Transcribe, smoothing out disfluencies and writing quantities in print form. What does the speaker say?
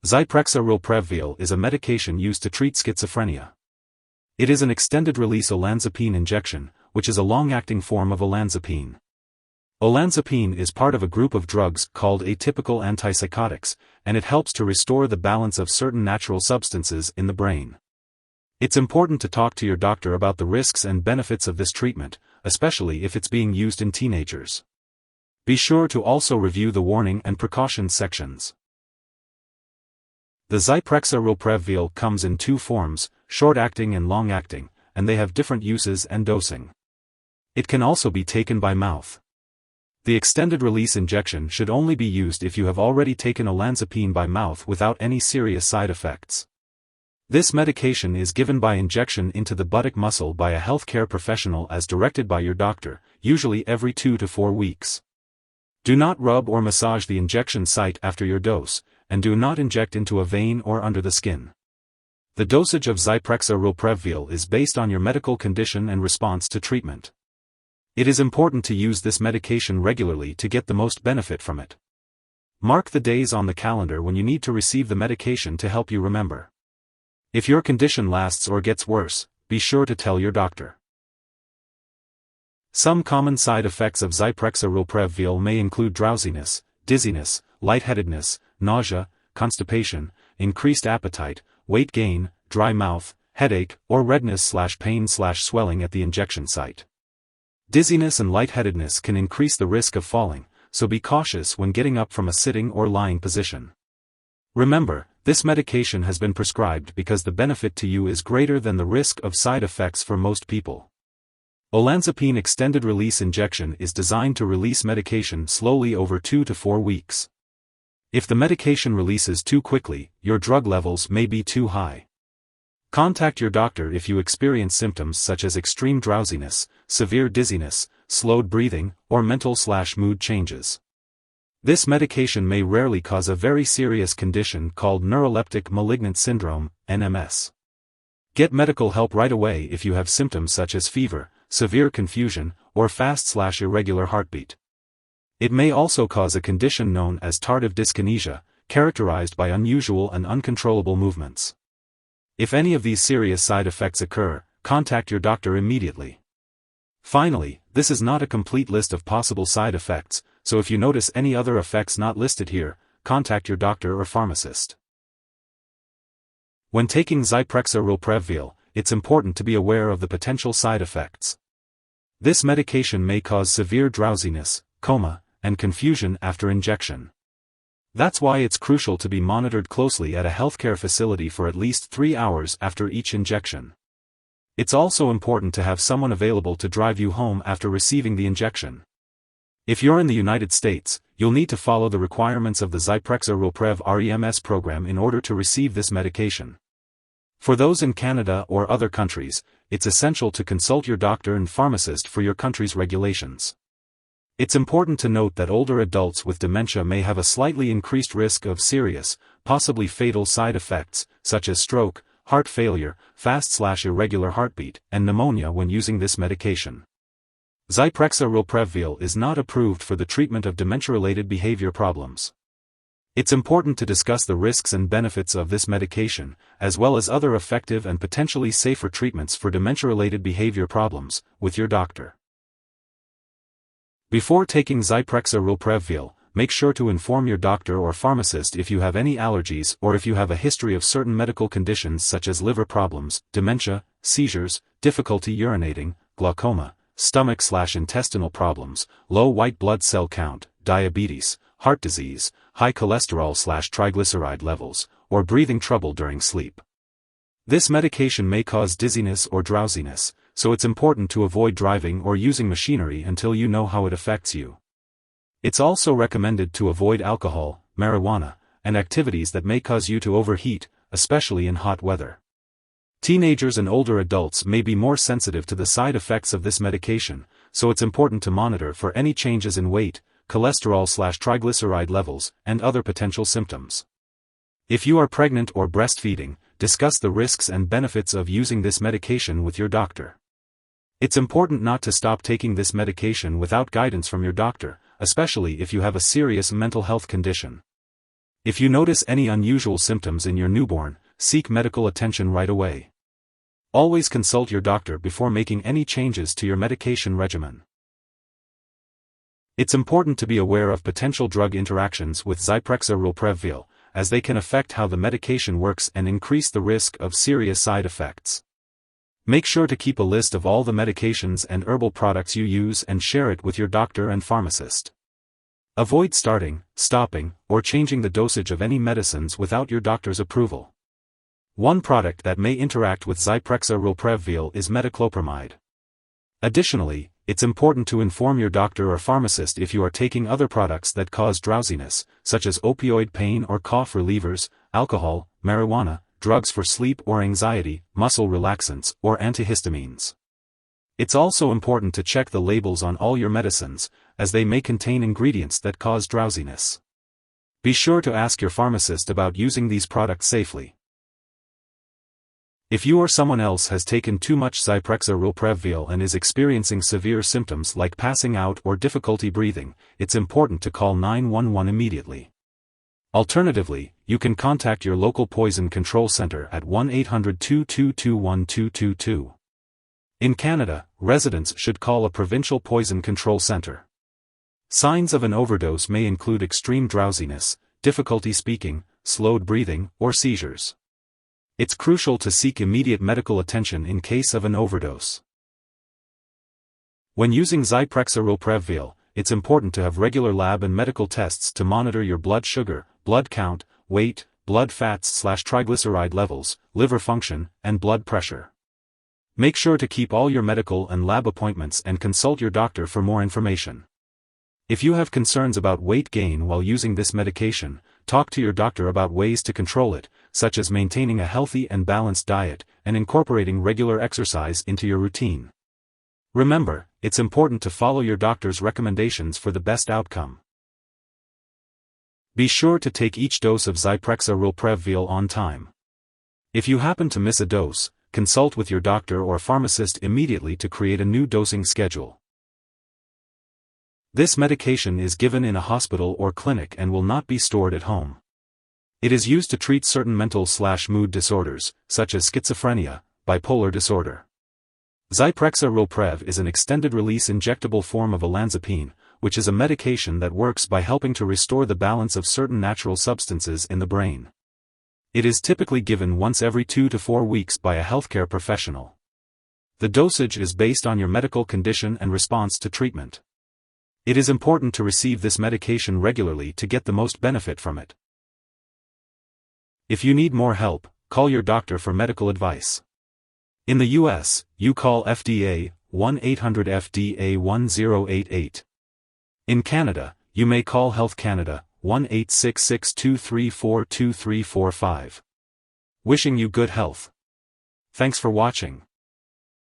Zyprexa Relprevv Vial is a medication used to treat schizophrenia. It is an extended-release olanzapine injection, which is a long-acting form of olanzapine. Olanzapine is part of a group of drugs called atypical antipsychotics, and it helps to restore the balance of certain natural substances in the brain. It's important to talk to your doctor about the risks and benefits of this treatment, especially if it's being used in teenagers. Be sure to also review the Warning and Precautions sections. The Zyprexa Relprevv Vial comes in two forms, short-acting and long-acting, and they have different uses and dosing. It can also be taken by mouth. The extended-release injection should only be used if you have already taken olanzapine by mouth without any serious side effects. This medication is given by injection into the buttock muscle by a healthcare professional as directed by your doctor, usually every 2 to 4 weeks. Do not rub or massage the injection site after your dose, and do not inject into a vein or under the skin. The dosage of Zyprexa Relprevv Vial is based on your medical condition and response to treatment. It is important to use this medication regularly to get the most benefit from it. Mark the days on the calendar when you need to receive the medication to help you remember. If your condition lasts or gets worse, be sure to tell your doctor. Some common side effects of Zyprexa Relprevv Vial may include drowsiness, dizziness, lightheadedness, nausea, constipation, increased appetite, weight gain, dry mouth, headache, or redness/pain/swelling at the injection site. Dizziness and lightheadedness can increase the risk of falling, so be cautious when getting up from a sitting or lying position. Remember, this medication has been prescribed because the benefit to you is greater than the risk of side effects for most people. Olanzapine extended-release injection is designed to release medication slowly over 2 to 4 weeks. If the medication releases too quickly, your drug levels may be too high. Contact your doctor if you experience symptoms such as extreme drowsiness, severe dizziness, slowed breathing, or mental/mood changes. This medication may rarely cause a very serious condition called neuroleptic malignant syndrome, NMS. Get medical help right away if you have symptoms such as fever, severe confusion, or fast/irregular heartbeat. It may also cause a condition known as tardive dyskinesia, characterized by unusual and uncontrollable movements. If any of these serious side effects occur, contact your doctor immediately. Finally, this is not a complete list of possible side effects, so if you notice any other effects not listed here, contact your doctor or pharmacist. When taking Zyprexa Relprevv Vial, it's important to be aware of the potential side effects. This medication may cause severe drowsiness, coma, and confusion after injection. That's why it's crucial to be monitored closely at a healthcare facility for at least 3 hours after each injection. It's also important to have someone available to drive you home after receiving the injection. If you're in the United States, you'll need to follow the requirements of the Zyprexa Relprevv REMS program in order to receive this medication. For those in Canada or other countries, it's essential to consult your doctor and pharmacist for your country's regulations. It's important to note that older adults with dementia may have a slightly increased risk of serious, possibly fatal side effects, such as stroke, heart failure, fast/irregular heartbeat, and pneumonia when using this medication. Zyprexa Relprevv Vial is not approved for the treatment of dementia-related behavior problems. It's important to discuss the risks and benefits of this medication, as well as other effective and potentially safer treatments for dementia-related behavior problems, with your doctor. Before taking Zyprexa Relprevv Vial, make sure to inform your doctor or pharmacist if you have any allergies or if you have a history of certain medical conditions such as liver problems, dementia, seizures, difficulty urinating, glaucoma, stomach/intestinal problems, low white blood cell count, diabetes, heart disease, high cholesterol/triglyceride levels, or breathing trouble during sleep. This medication may cause dizziness or drowsiness, so it's important to avoid driving or using machinery until you know how it affects you. It's also recommended to avoid alcohol, marijuana, and activities that may cause you to overheat, especially in hot weather. Teenagers and older adults may be more sensitive to the side effects of this medication, so it's important to monitor for any changes in weight, cholesterol/triglyceride levels, and other potential symptoms. If you are pregnant or breastfeeding, discuss the risks and benefits of using this medication with your doctor. It's important not to stop taking this medication without guidance from your doctor, especially if you have a serious mental health condition. If you notice any unusual symptoms in your newborn, seek medical attention right away. Always consult your doctor before making any changes to your medication regimen. It's important to be aware of potential drug interactions with Zyprexa Relprevv Vial, as they can affect how the medication works and increase the risk of serious side effects. Make sure to keep a list of all the medications and herbal products you use and share it with your doctor and pharmacist. Avoid starting, stopping, or changing the dosage of any medicines without your doctor's approval. One product that may interact with Zyprexa Relprevv Vial is metoclopramide. Additionally, it's important to inform your doctor or pharmacist if you are taking other products that cause drowsiness, such as opioid pain or cough relievers, alcohol, marijuana, drugs for sleep or anxiety, muscle relaxants, or antihistamines. It's also important to check the labels on all your medicines, as they may contain ingredients that cause drowsiness. Be sure to ask your pharmacist about using these products safely. If you or someone else has taken too much Zyprexa Relprevv Vial and is experiencing severe symptoms like passing out or difficulty breathing, it's important to call 911 immediately. Alternatively, you can contact your local poison control center at 1-800-222-1222. In Canada, residents should call a provincial poison control center. Signs of an overdose may include extreme drowsiness, difficulty speaking, slowed breathing, or seizures. It's crucial to seek immediate medical attention in case of an overdose. When using Zyprexa Relprevv Vial, it's important to have regular lab and medical tests to monitor your blood sugar, blood count, weight, blood fats/triglyceride levels, liver function, and blood pressure. Make sure to keep all your medical and lab appointments and consult your doctor for more information. If you have concerns about weight gain while using this medication, talk to your doctor about ways to control it, such as maintaining a healthy and balanced diet, and incorporating regular exercise into your routine. Remember, it's important to follow your doctor's recommendations for the best outcome. Be sure to take each dose of Zyprexa Relprevv Vial on time. If you happen to miss a dose, consult with your doctor or pharmacist immediately to create a new dosing schedule. This medication is given in a hospital or clinic and will not be stored at home. It is used to treat certain mental/mood disorders, such as schizophrenia, bipolar disorder. Zyprexa Relprevv is an extended-release injectable form of Olanzapine, which is a medication that works by helping to restore the balance of certain natural substances in the brain. It is typically given once every 2 to 4 weeks by a healthcare professional. The dosage is based on your medical condition and response to treatment. It is important to receive this medication regularly to get the most benefit from it. If you need more help, call your doctor for medical advice. In the U.S., you call FDA, 1-800-FDA-1088. In Canada, you may call Health Canada, 1-866-234-2345. Wishing you good health. Thanks for watching.